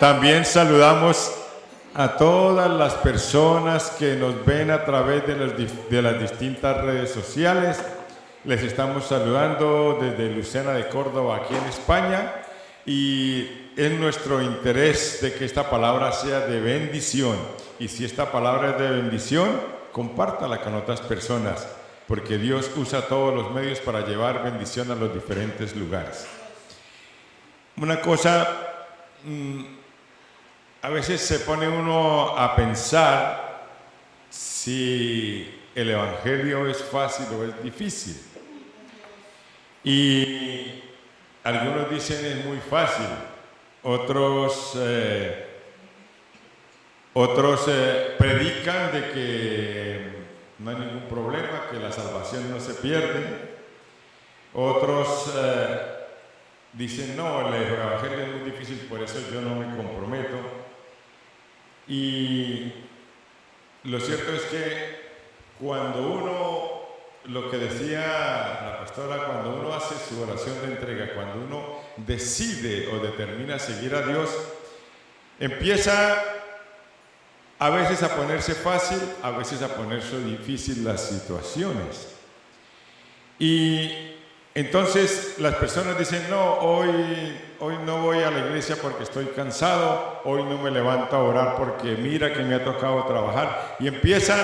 También saludamos a todas las personas que nos ven a través de las distintas redes sociales. Les estamos saludando desde Lucena de Córdoba, aquí en España, y es nuestro interés de que esta palabra sea de bendición. Y si esta palabra es de bendición, compártala con otras personas, porque Dios usa todos los medios para llevar bendición a los diferentes lugares. Una cosa, a veces se pone uno a pensar si el Evangelio es fácil o es difícil. Y algunos dicen es muy fácil, otros predican de que no hay ningún problema, que la salvación no se pierde. Otros dicen no, el Evangelio es muy difícil, por eso yo no me comprometo. Y lo cierto es que cuando uno, lo que decía la pastora, cuando uno hace su oración de entrega, cuando uno decide o determina seguir a Dios, empieza a veces a ponerse fácil, a veces a ponerse difícil las situaciones. Y entonces las personas dicen, no, hoy no voy a la iglesia porque estoy cansado, hoy no me levanto a orar porque mira que me ha tocado trabajar. Y empiezan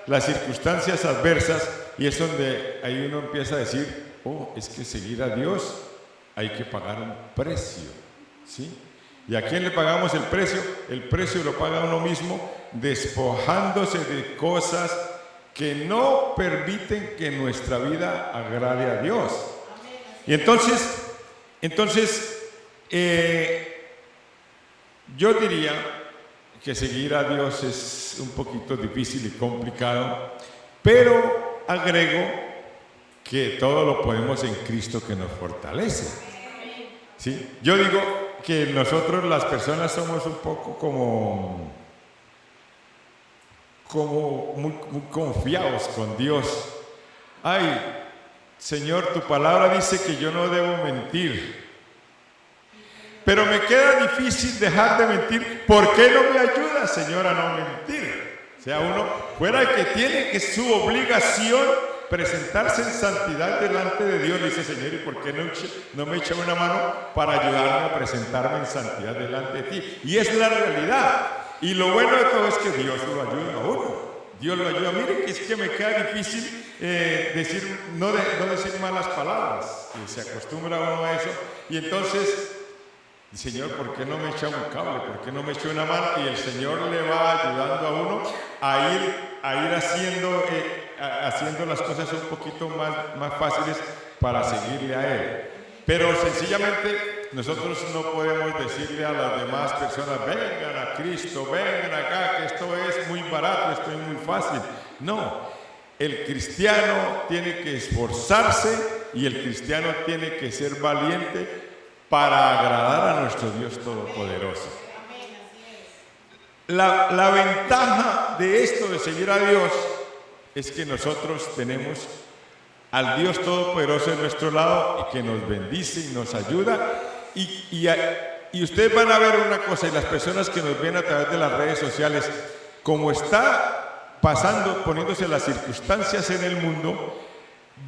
las circunstancias adversas y es donde ahí uno empieza a decir, oh, es que seguir a Dios hay que pagar un precio, ¿sí? ¿Y a quién le pagamos el precio? El precio lo paga uno mismo despojándose de cosas que no permiten que nuestra vida agrade a Dios. Y entonces yo diría que seguir a Dios es un poquito difícil y complicado, pero agrego que todo lo podemos en Cristo que nos fortalece. ¿Sí? Yo digo que nosotros las personas somos un poco como muy confiados con Dios. Ay, Señor, tu palabra dice que yo no debo mentir, pero me queda difícil dejar de mentir. ¿Por qué no me ayuda, Señor, a no mentir? O sea, uno fuera que tiene que su obligación presentarse en santidad delante de Dios, le dice, Señor, ¿y por qué no me echa una mano para ayudarme a presentarme en santidad delante de ti? Y es la realidad. Y lo bueno de todo es que Dios lo ayuda a uno. Dios lo ayuda. Miren que es que me queda difícil no decir malas palabras. Y se acostumbra uno a eso. Y entonces, Señor, ¿por qué no me echa un cable? ¿Por qué no me echa una mano? Y el Señor le va ayudando a uno a ir haciendo las cosas un poquito más fáciles para seguirle a Él. Pero sencillamente nosotros no podemos decirle a las demás personas, vengan a Cristo, vengan acá, que esto es muy barato, esto es muy fácil. No, el cristiano tiene que esforzarse y el cristiano tiene que ser valiente para agradar a nuestro Dios Todopoderoso. La ventaja de esto de seguir a Dios es que nosotros tenemos al Dios Todopoderoso en nuestro lado y que nos bendice y nos ayuda. Y ustedes van a ver una cosa, y las personas que nos ven a través de las redes sociales, como está pasando, poniéndose las circunstancias en el mundo,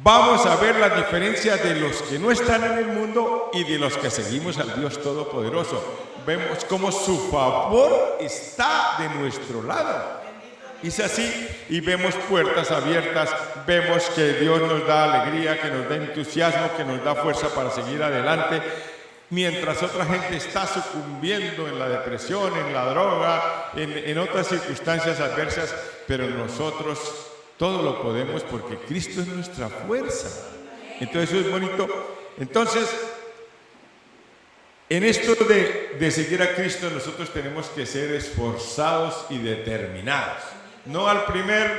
vamos a ver la diferencia de los que no están en el mundo y de los que seguimos al Dios Todopoderoso. Vemos cómo su favor está de nuestro lado. Es así, y vemos puertas abiertas, vemos que Dios nos da alegría, que nos da entusiasmo, que nos da fuerza para seguir adelante, mientras otra gente está sucumbiendo en la depresión, en la droga, en otras circunstancias adversas, pero nosotros todo lo podemos porque Cristo es nuestra fuerza. Entonces eso es bonito. Entonces, en esto de seguir a Cristo, nosotros tenemos que ser esforzados y determinados. No a la primera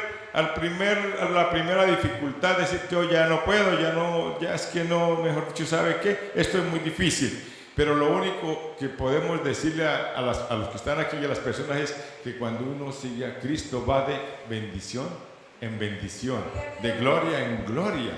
dificultad decir yo ya no puedo, ya es que no, mejor dicho, ¿sabe qué? Esto es muy difícil. Pero lo único que podemos decirle a los que están aquí y a las personas es que cuando uno sigue a Cristo va de bendición en bendición, de gloria en gloria.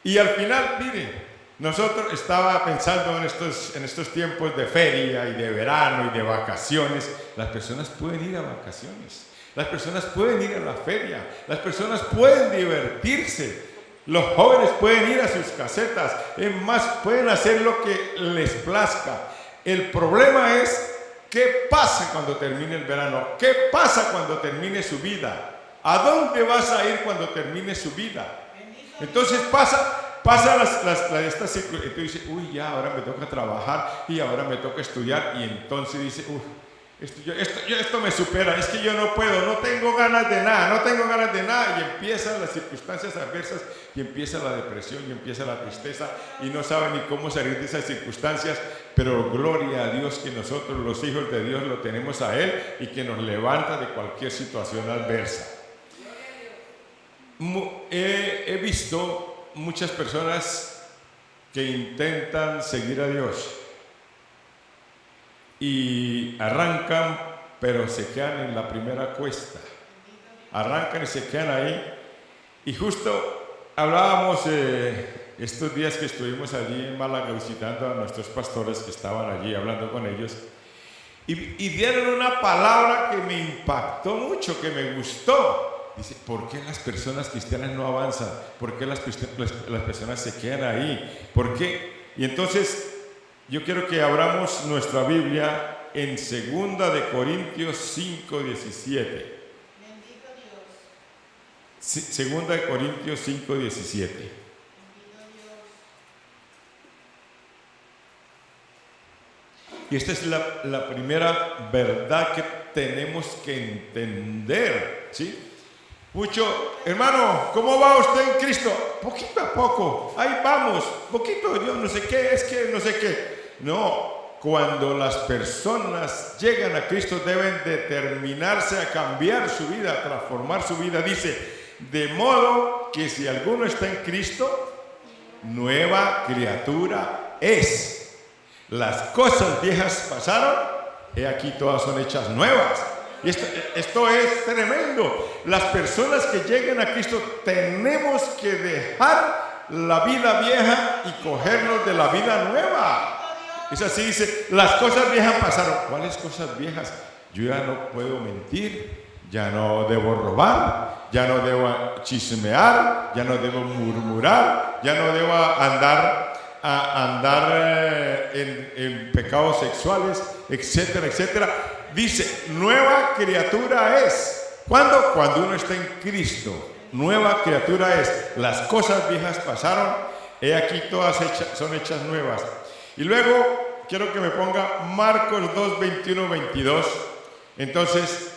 Y al final, mire, Nosotros estaba pensando en estos tiempos de feria y de verano y de vacaciones. Las personas pueden ir a vacaciones, las personas pueden ir a la feria, las personas pueden divertirse, los jóvenes pueden ir a sus casetas, es más, pueden hacer lo que les plazca. El problema es qué pasa cuando termine el verano, qué pasa cuando termine su vida, a dónde vas a ir cuando termine su vida. Entonces pasa estas circunstancias, y tú dices, uy, ya ahora me toca trabajar y ahora me toca estudiar, y entonces dice, uy, esto me supera, es que yo no puedo, no tengo ganas de nada, y empiezan las circunstancias adversas, y empieza la depresión, y empieza la tristeza, y no saben ni cómo salir de esas circunstancias. Pero gloria a Dios que nosotros, los hijos de Dios, lo tenemos a Él, y que nos levanta de cualquier situación adversa. He visto muchas personas que intentan seguir a Dios y arrancan, pero se quedan en la primera cuesta. Arrancan y se quedan ahí. Y justo hablábamos estos días que estuvimos allí en Málaga visitando a nuestros pastores que estaban allí, hablando con ellos, y dieron una palabra que me impactó mucho, que me gustó. Dice, ¿por qué las personas cristianas no avanzan? ¿Por qué las personas se quedan ahí? ¿Por qué? Y entonces yo quiero que abramos nuestra Biblia en 2 de Corintios 5:17. Segunda de Corintios 5:17. Y esta es la primera verdad que tenemos que entender, ¿sí? Mucho, hermano, ¿cómo va usted en Cristo? Poquito a poco, ahí vamos, poquito, yo no sé qué, es que no sé qué. No, cuando las personas llegan a Cristo deben determinarse a cambiar su vida, a transformar su vida. Dice, de modo que si alguno está en Cristo, nueva criatura es. Las cosas viejas pasaron, he aquí todas son hechas nuevas. Y esto es tremendo. Las personas que lleguen a Cristo tenemos que dejar la vida vieja y cogernos de la vida nueva. Es así, dice, las cosas viejas pasaron. ¿Cuáles cosas viejas? Yo ya no puedo mentir, ya no debo robar, ya no debo chismear, ya no debo murmurar, ya no debo andar en pecados sexuales, etcétera, etcétera. Dice, nueva criatura es. ¿Cuándo? Cuando uno está en Cristo. Nueva criatura es. Las cosas viejas pasaron, he aquí todas son hechas nuevas. Y luego quiero que me ponga Marcos 2, 21, 22. Entonces,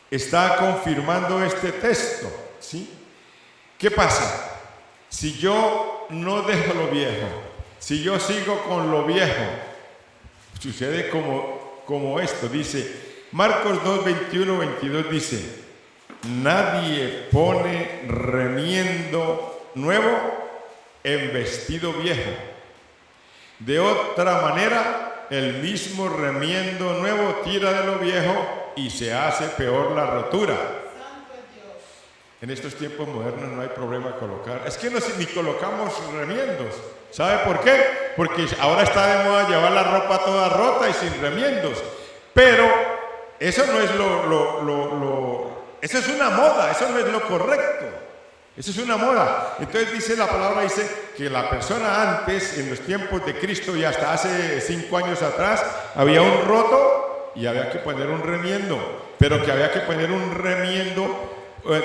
está confirmando este texto, ¿sí? ¿Qué pasa? Si yo no dejo lo viejo, si yo sigo con lo viejo, sucede como esto. Dice, Marcos 2, 21, 22 dice, nadie pone remiendo nuevo en vestido viejo. De otra manera, el mismo remiendo nuevo tira de lo viejo y se hace peor la rotura. En estos tiempos modernos no hay problema de colocar. Es que ni colocamos remiendos. ¿Sabe por qué? Porque ahora está de moda llevar la ropa toda rota y sin remiendos. Pero eso no es eso es una moda, eso no es lo correcto. Eso es una moda. Entonces dice la palabra, dice que la persona antes, en los tiempos de Cristo y hasta hace 5 años atrás, había un roto y había que poner un remiendo. Pero que había que poner un remiendo,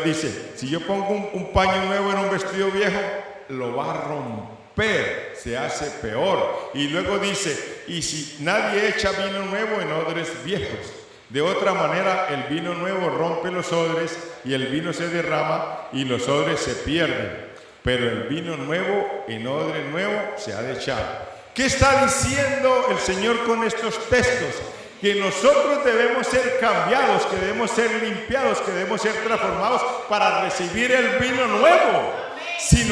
dice, si yo pongo un paño nuevo en un vestido viejo, lo va a romper, se hace peor. Y luego dice, y si nadie echa vino nuevo en odres viejos, de otra manera el vino nuevo rompe los odres y el vino se derrama y los odres se pierden. Pero el vino nuevo en odre nuevo se ha de echar. ¿Qué está diciendo el Señor con estos textos? Que nosotros debemos ser cambiados, que debemos ser limpiados, que debemos ser transformados para recibir el vino nuevo. Si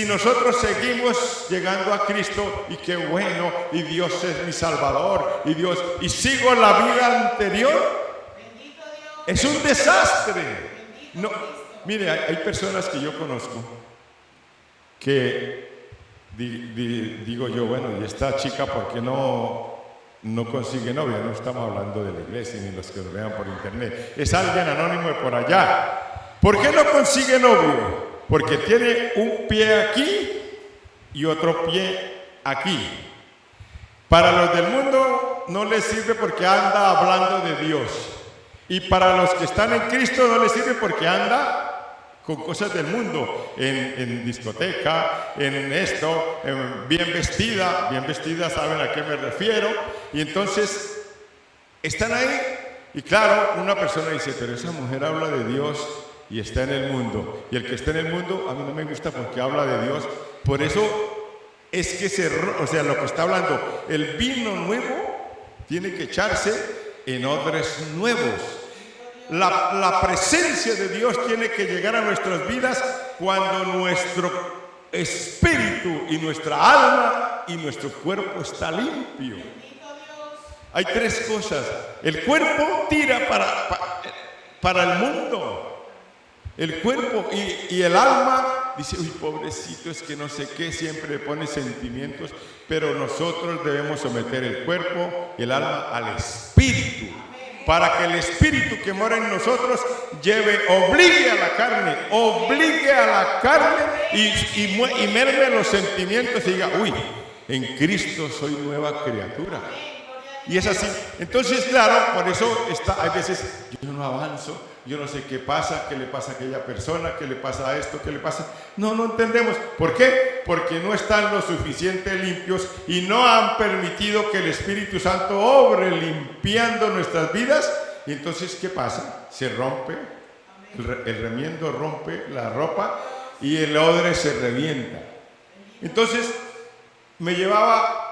nosotros seguimos llegando a Cristo, y qué bueno, y Dios es mi Salvador, y sigo la vida anterior, es un desastre. No, mire, hay personas que yo conozco que digo yo, bueno, y esta chica, ¿por qué no consigue novia? No estamos hablando de la iglesia ni los que nos vean por internet. Es alguien anónimo de por allá. ¿Por qué no consigue novio? Porque tiene un pie aquí y otro pie aquí. Para los del mundo no les sirve porque anda hablando de Dios. Y para los que están en Cristo no les sirve porque anda con cosas del mundo, en discoteca, en esto, bien vestida, saben a qué me refiero, y entonces están ahí, y claro, una persona dice, pero esa mujer habla de Dios y está en el mundo, y el que está en el mundo a mí no me gusta porque habla de Dios, por eso es que lo que está hablando, el vino nuevo tiene que echarse en odres nuevos. La presencia de Dios tiene que llegar a nuestras vidas cuando nuestro espíritu y nuestra alma y nuestro cuerpo está limpio. Hay tres cosas. El cuerpo tira para el mundo. El cuerpo y el alma dice, uy, pobrecito, es que no sé qué, siempre le pone sentimientos, pero nosotros debemos someter el cuerpo y el alma al espíritu. Para que el espíritu que mora en nosotros obligue a la carne y merme los sentimientos y diga, uy, en Cristo soy nueva criatura. Y es así. Entonces, claro, por eso hay veces, yo no avanzo, yo no sé qué pasa, qué le pasa a aquella persona, qué le pasa a esto, qué le pasa. No entendemos. ¿Por qué? Porque no están lo suficiente limpios y no han permitido que el Espíritu Santo obre limpiando nuestras vidas. Y entonces, ¿qué pasa? Se rompe, el remiendo rompe la ropa y el odre se revienta. Entonces, me llevaba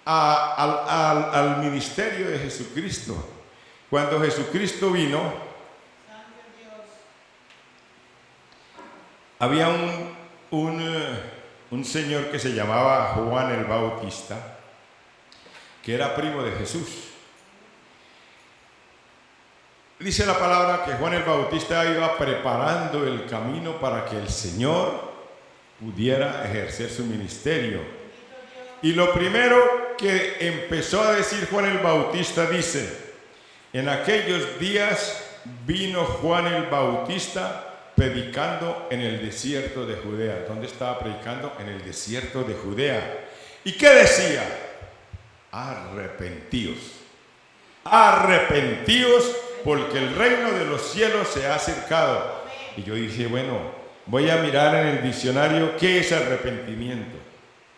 al ministerio de Jesucristo. Cuando Jesucristo vino, había un señor que se llamaba Juan el Bautista, que era primo de Jesús. Dice la palabra que Juan el Bautista iba preparando el camino para que el Señor pudiera ejercer su ministerio. Y lo primero que empezó a decir Juan el Bautista dice, en aquellos días vino Juan el Bautista predicando en el desierto de Judea. ¿Dónde estaba predicando? En el desierto de Judea. ¿Y qué decía? Arrepentíos. Arrepentíos porque el reino de los cielos se ha acercado. Y yo dije, bueno, voy a mirar en el diccionario qué es arrepentimiento.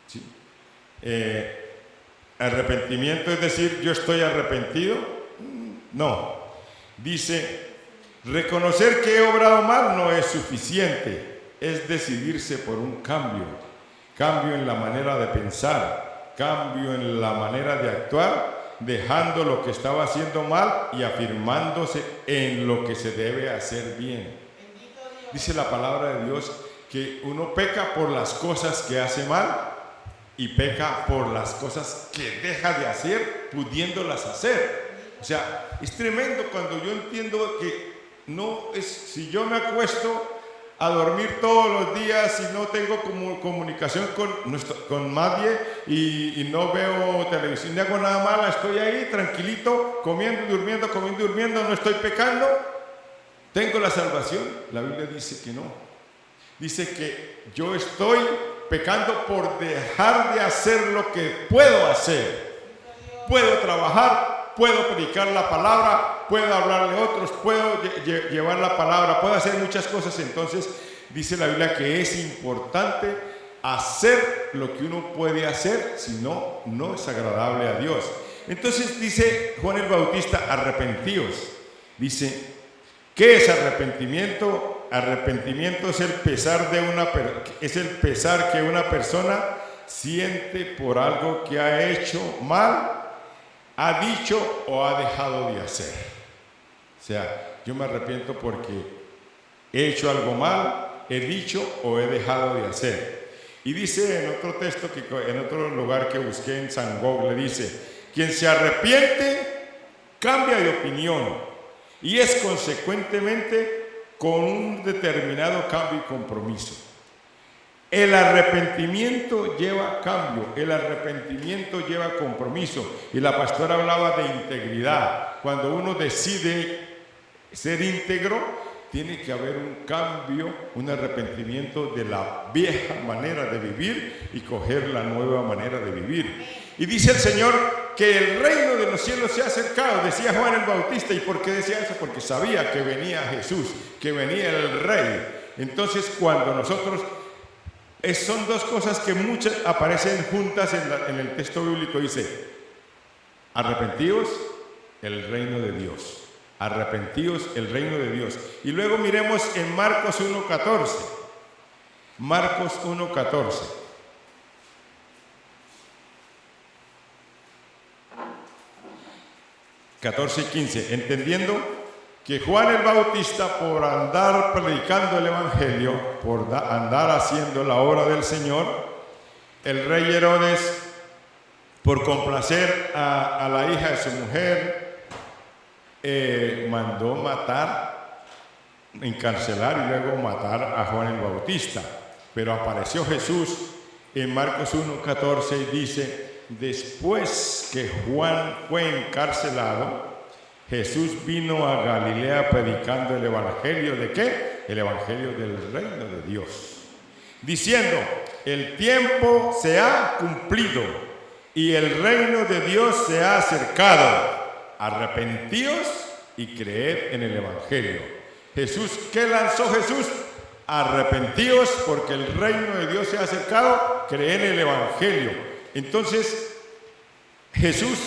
¿Sí? Arrepentimiento es decir, yo estoy arrepentido. No. Dice, reconocer que he obrado mal no es suficiente, es decidirse por un cambio en la manera de pensar, cambio en la manera de actuar, dejando lo que estaba haciendo mal y afirmándose en lo que se debe hacer bien. Dice la palabra de Dios que uno peca por las cosas que hace mal y peca por las cosas que deja de hacer, pudiéndolas hacer. O sea, es tremendo cuando yo entiendo que no es, si yo me acuesto a dormir todos los días y no tengo comunicación con nadie y no veo televisión, no hago nada malo, estoy ahí tranquilito, comiendo y durmiendo, no estoy pecando, ¿tengo la salvación? La Biblia dice que no. Dice que yo estoy pecando por dejar de hacer lo que puedo hacer. Puedo trabajar, puedo predicar la palabra, puedo hablarle a otros, puedo llevar la palabra, puedo hacer muchas cosas. Entonces dice la Biblia que es importante hacer lo que uno puede hacer, si no, no es agradable a Dios. Entonces dice Juan el Bautista, arrepentíos. Dice, ¿qué es arrepentimiento? Arrepentimiento es el pesar que una persona siente por algo que ha hecho mal, ha dicho o ha dejado de hacer. O sea, yo me arrepiento porque he hecho algo mal, he dicho o he dejado de hacer. Y dice en otro texto, en otro lugar que busqué en San Google, dice, quien se arrepiente cambia de opinión y es consecuentemente con un determinado cambio y compromiso. El arrepentimiento lleva cambio, el arrepentimiento lleva compromiso. Y la pastora hablaba de integridad. Cuando uno decide ser íntegro, tiene que haber un cambio, un arrepentimiento de la vieja manera de vivir y coger la nueva manera de vivir. Y dice el Señor que el reino de los cielos se ha acercado, decía Juan el Bautista. ¿Y por qué decía eso? Porque sabía que venía Jesús, que venía el Rey. Entonces, cuando nosotros... son dos cosas que muchas aparecen juntas en el texto bíblico. Dice, arrepentíos, el reino de Dios. Arrepentíos, el reino de Dios. Y luego miremos en Marcos 1:14. Marcos 1:14. ...14 y 15... entendiendo que Juan el Bautista, por andar predicando el Evangelio, por andar haciendo la obra del Señor, el rey Herodes, por complacer a la hija de su mujer, mandó matar, encarcelar y luego matar a Juan el Bautista. Pero apareció Jesús en Marcos 1:14 y dice, después que Juan fue encarcelado, Jesús vino a Galilea predicando el evangelio ¿de qué? El evangelio del reino de Dios, diciendo, el tiempo se ha cumplido y el reino de Dios se ha acercado. Arrepentíos y creed en el evangelio. Jesús, ¿qué lanzó Jesús? Arrepentíos porque el reino de Dios se ha acercado, creed en el evangelio. Entonces, Jesús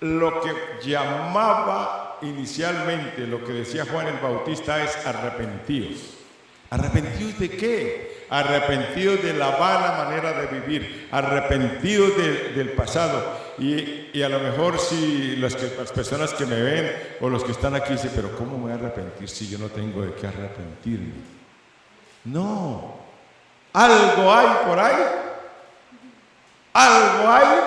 lo que llamaba inicialmente, lo que decía Juan el Bautista es arrepentíos. ¿Arrepentidos de qué? Arrepentidos de la mala manera de vivir, arrepentidos del pasado. Y a lo mejor si las personas que me ven o los que están aquí dicen, pero ¿cómo me voy a arrepentir si yo no tengo de qué arrepentirme? No, algo hay por ahí, algo hay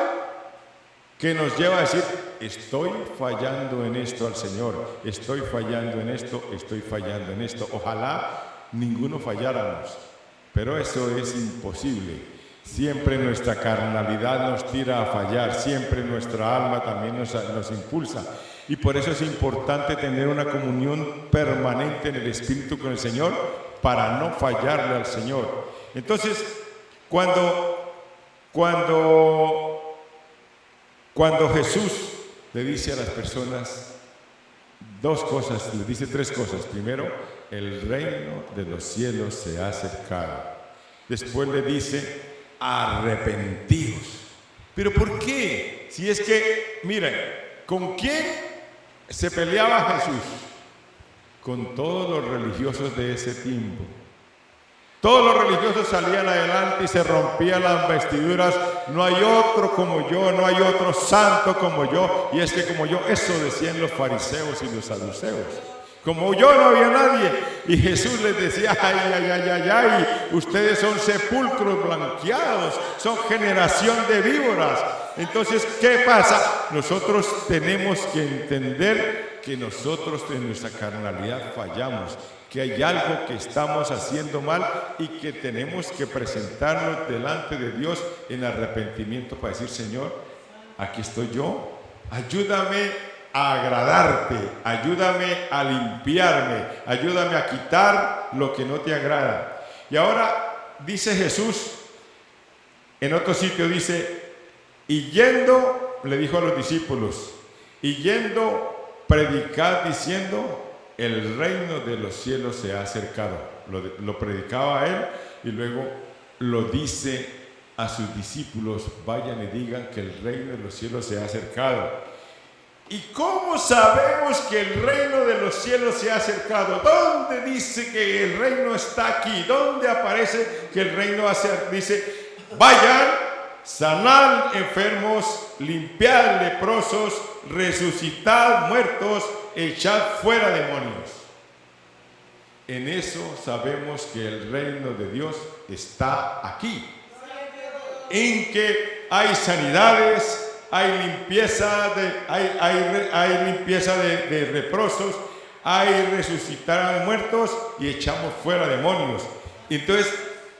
que nos lleva a decir, estoy fallando en esto al Señor, estoy fallando en esto, estoy fallando en esto. Ojalá ninguno falláramos, pero eso es imposible. Siempre nuestra carnalidad nos tira a fallar, siempre nuestra alma también nos impulsa. Y por eso es importante tener una comunión permanente en el Espíritu con el Señor para no fallarle al Señor. Entonces, cuando Jesús le dice a las personas dos cosas, le dice tres cosas. Primero, el reino de los cielos se ha acercado. Después le dice, arrepentíos. ¿Pero por qué? Si es que, miren, ¿con quién se peleaba Jesús? Con todos los religiosos de ese tiempo. Todos los religiosos salían adelante y se rompían las vestiduras. No hay otro como yo, no hay otro santo como yo. Y es que como yo, eso decían los fariseos y los saduceos. Como yo no había nadie. Y Jesús les decía, ay, ustedes son sepulcros blanqueados, son generación de víboras. Entonces, ¿qué pasa? Nosotros tenemos que entender que nosotros en nuestra carnalidad fallamos, que hay algo que estamos haciendo mal y que tenemos que presentarnos delante de Dios en arrepentimiento para decir, Señor, aquí estoy yo, ayúdame a agradarte, ayúdame a limpiarme, ayúdame a quitar lo que no te agrada. Y ahora dice Jesús, en otro sitio dice, y yendo, le dijo a los discípulos, y yendo, predicad diciendo, el reino de los cielos se ha acercado. Lo predicaba a él y luego lo dice a sus discípulos, vayan y digan que el reino de los cielos se ha acercado. ¿Y cómo sabemos que el reino de los cielos se ha acercado? ¿Dónde dice que el reino está aquí? ¿Dónde aparece que el reino dice, vayan, sanad enfermos, limpiad leprosos, resucitad muertos, echad fuera demonios? En eso sabemos que el reino de Dios está aquí. En que hay sanidades, hay limpieza de leprosos, hay resucitar a muertos y echamos fuera demonios. Entonces,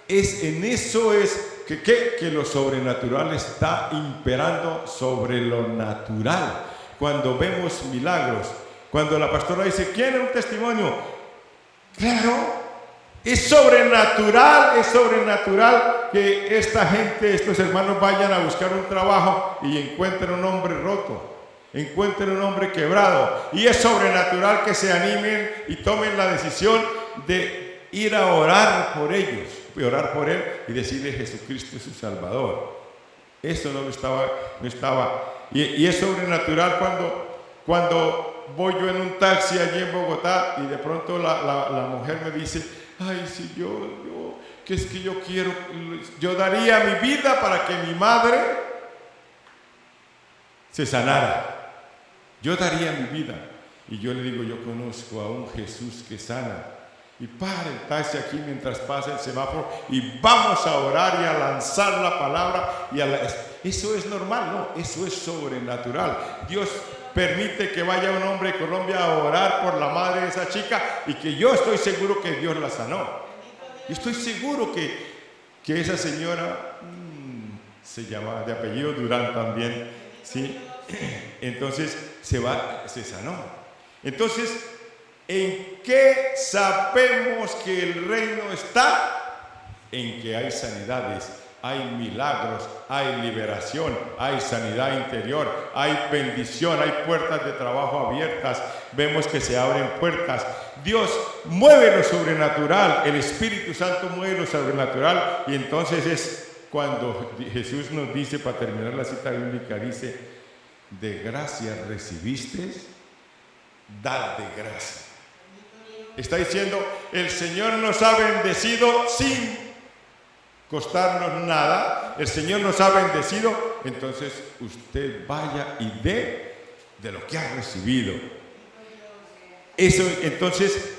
en eso es que lo sobrenatural está imperando sobre lo natural. Cuando vemos milagros, cuando la pastora dice, ¿quiere un testimonio? Claro, es sobrenatural que esta gente, estos hermanos vayan a buscar un trabajo y encuentren un hombre roto, encuentren un hombre quebrado. Y es sobrenatural que se animen y tomen la decisión de ir a orar por ellos, y orar por él y decirle Jesucristo es su Salvador. Eso no estaba. Y es sobrenatural cuando voy yo en un taxi allí en Bogotá y de pronto la mujer me dice, ay, si que es que yo daría mi vida para que mi madre se sanara. Yo daría mi vida. Y yo le digo, yo conozco a un Jesús que sana. Y para el taxi aquí mientras pasa el semáforo y vamos a orar y a lanzar la palabra. Eso es normal, no, eso es sobrenatural. Dios permite que vaya un hombre de Colombia a orar por la madre de esa chica y que yo estoy seguro que Dios la sanó. Yo estoy seguro que esa señora se llama de apellido Durán también, ¿sí? Entonces se sanó. Entonces, ¿en qué sabemos que el reino está? En que hay sanidades, hay milagros, hay liberación, hay sanidad interior, hay bendición, hay puertas de trabajo abiertas, vemos que se abren puertas. Dios mueve lo sobrenatural, el Espíritu Santo mueve lo sobrenatural, y entonces es cuando Jesús nos dice, para terminar la cita bíblica, dice, de gracia recibiste, dad de gracia. Está diciendo, el Señor nos ha bendecido sin costarnos nada, el Señor nos ha bendecido, entonces usted vaya y dé de lo que ha recibido. Eso, entonces,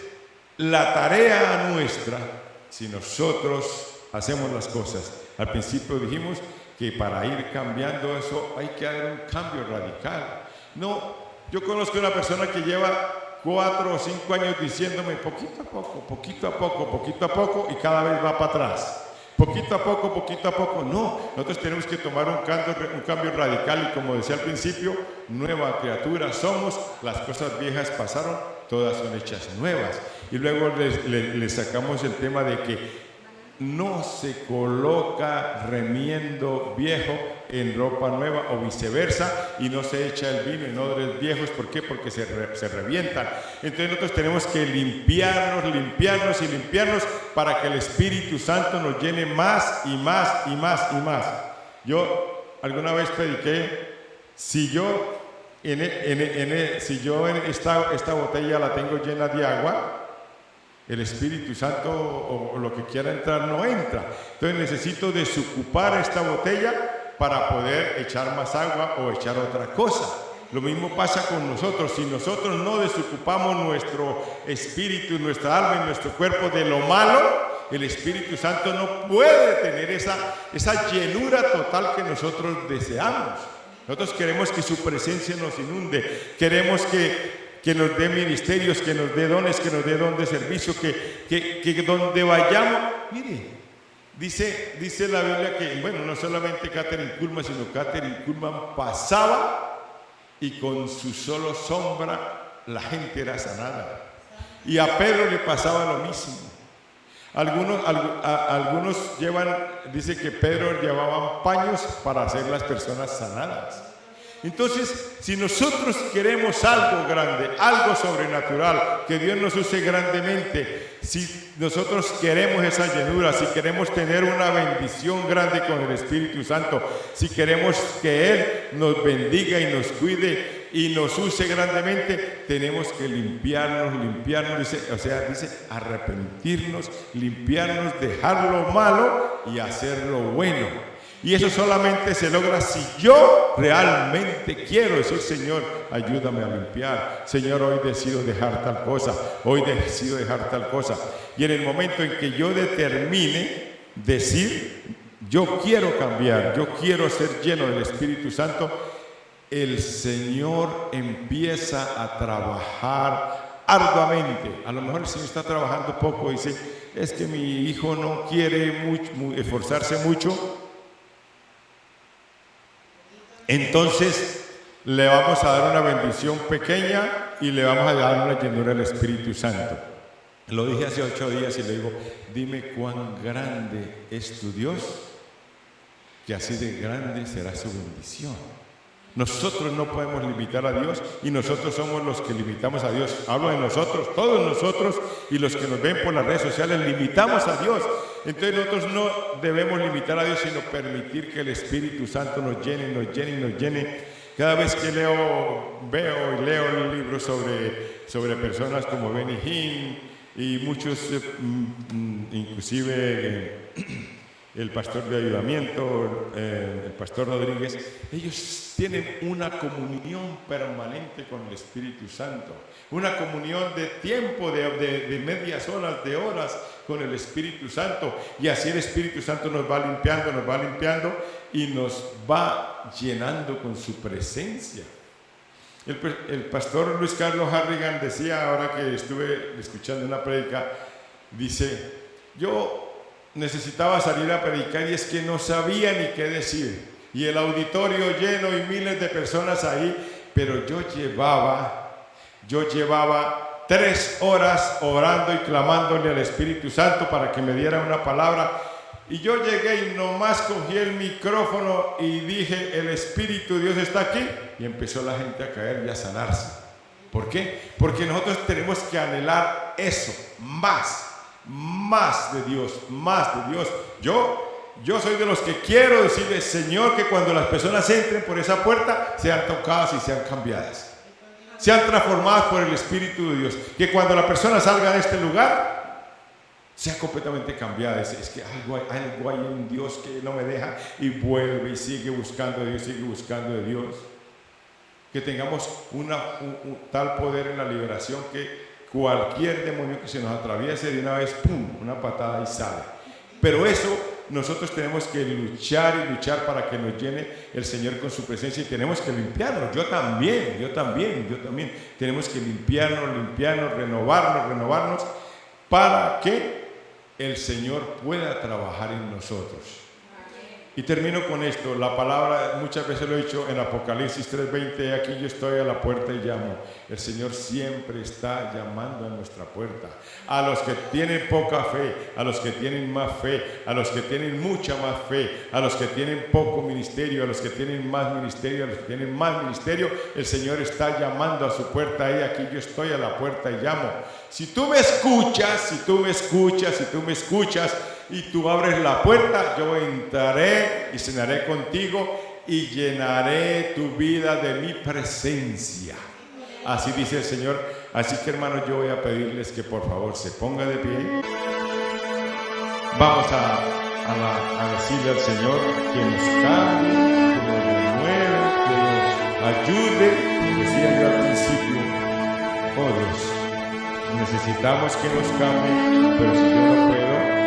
la tarea nuestra, si nosotros hacemos las cosas, al principio dijimos que para ir cambiando eso hay que dar un cambio radical. No, yo conozco una persona que lleva 4 o 5 años diciéndome poquito a poco, y cada vez va para atrás. Poquito a poco. No, nosotros tenemos que tomar un cambio radical y, como decía al principio, nueva criatura somos, las cosas viejas pasaron, todas son hechas nuevas. Y luego le sacamos el tema de que no se coloca remiendo viejo en ropa nueva o viceversa, y no se echa el vino en odres viejos. ¿Por qué? Porque se revientan. Entonces nosotros tenemos que limpiarnos para que el Espíritu Santo nos llene más y más. Yo alguna vez prediqué, si yo esta botella la tengo llena de agua, el Espíritu Santo o lo que quiera entrar no entra. Entonces necesito desocupar esta botella para poder echar más agua o echar otra cosa. Lo mismo pasa con nosotros. Si nosotros no desocupamos nuestro espíritu, nuestra alma y nuestro cuerpo de lo malo, el Espíritu Santo no puede tener esa llenura total que nosotros deseamos. Nosotros queremos que su presencia nos inunde, queremos que nos dé ministerios, que nos dé dones, que nos dé don de servicio, que donde vayamos, mire, dice la Biblia que, bueno, no solamente Catherine Kuhlman, sino Catherine Kuhlman pasaba y con su solo sombra la gente era sanada. Y a Pedro le pasaba lo mismo. Algunos dice que Pedro llevaban paños para hacer las personas sanadas. Entonces, si nosotros queremos algo grande, algo sobrenatural, que Dios nos use grandemente, si nosotros queremos esa llenura, si queremos tener una bendición grande con el Espíritu Santo, si queremos que Él nos bendiga y nos cuide y nos use grandemente, tenemos que limpiarnos, dice arrepentirnos, limpiarnos, dejar lo malo y hacer lo bueno. Y eso solamente se logra si yo realmente quiero decir, Señor, ayúdame a limpiar. Señor, hoy decido dejar tal cosa. Y en el momento en que yo determine decir, yo quiero cambiar, yo quiero ser lleno del Espíritu Santo, el Señor empieza a trabajar arduamente. A lo mejor el Señor está trabajando poco, dice, es que mi hijo no quiere esforzarse mucho, entonces le vamos a dar una bendición pequeña y le vamos a dar una llenura del Espíritu Santo. Lo dije hace 8 días y le digo, dime cuán grande es tu Dios, que así de grande será su bendición. Nosotros no podemos limitar a Dios y nosotros somos los que limitamos a Dios. Hablo de nosotros, todos nosotros, y los que nos ven por las redes sociales limitamos a Dios. Entonces nosotros no debemos limitar a Dios, sino permitir que el Espíritu Santo nos llene, nos llene y nos llene. Cada vez que veo y leo libros sobre personas como Benny Hinn y muchos, inclusive el pastor de Ayudamiento, el pastor Rodríguez, ellos tienen una comunión permanente con el Espíritu Santo, una comunión de tiempo, de medias horas, de horas con el Espíritu Santo, y así el Espíritu Santo nos va limpiando y nos va llenando con su presencia. El pastor Luis Carlos Harrigan decía, ahora que estuve escuchando una prédica, dice, yo necesitaba salir a predicar y es que no sabía ni qué decir, y el auditorio lleno y miles de personas ahí, pero yo llevaba 3 horas orando y clamándole al Espíritu Santo para que me diera una palabra, y yo llegué y nomás cogí el micrófono y dije, el Espíritu de Dios está aquí, y empezó la gente a caer y a sanarse. ¿Por qué? Porque nosotros tenemos que anhelar eso, más de Dios, más de Dios. Yo soy de los que quiero decirle, Señor, que cuando las personas entren por esa puerta sean tocadas y sean cambiadas, sean transformadas por el Espíritu de Dios, que cuando la persona salga de este lugar sea completamente cambiada. Es que algo hay en Dios que no me deja, y vuelve y sigue buscando de Dios, sigue buscando de Dios. Que tengamos un tal poder en la liberación que cualquier demonio que se nos atraviese de una vez, ¡pum!, una patada y sale. Pero eso nosotros tenemos que luchar y luchar para que nos llene el Señor con su presencia, y tenemos que limpiarnos. Yo también. Tenemos que limpiarnos, renovarnos para que el Señor pueda trabajar en nosotros. Y termino con esto. La palabra, muchas veces lo he dicho en Apocalipsis 3:20, aquí yo estoy a la puerta y llamo. El Señor siempre está llamando a nuestra puerta. A los que tienen poca fe, a los que tienen más fe, a los que tienen mucha más fe, a los que tienen poco ministerio, a los que tienen más ministerio, a los que tienen más ministerio, el Señor está llamando a su puerta. Y aquí yo estoy a la puerta y llamo. Si tú me escuchas, y tú abres la puerta, yo entraré y cenaré contigo y llenaré tu vida de mi presencia. Así dice el Señor. Así que, hermanos, yo voy a pedirles que por favor se ponga de pie. Vamos a decirle al Señor que nos cambie, que nos renueve, que nos ayude. Decía yo al principio, oh Dios, necesitamos que nos cambie, pero si yo no puedo,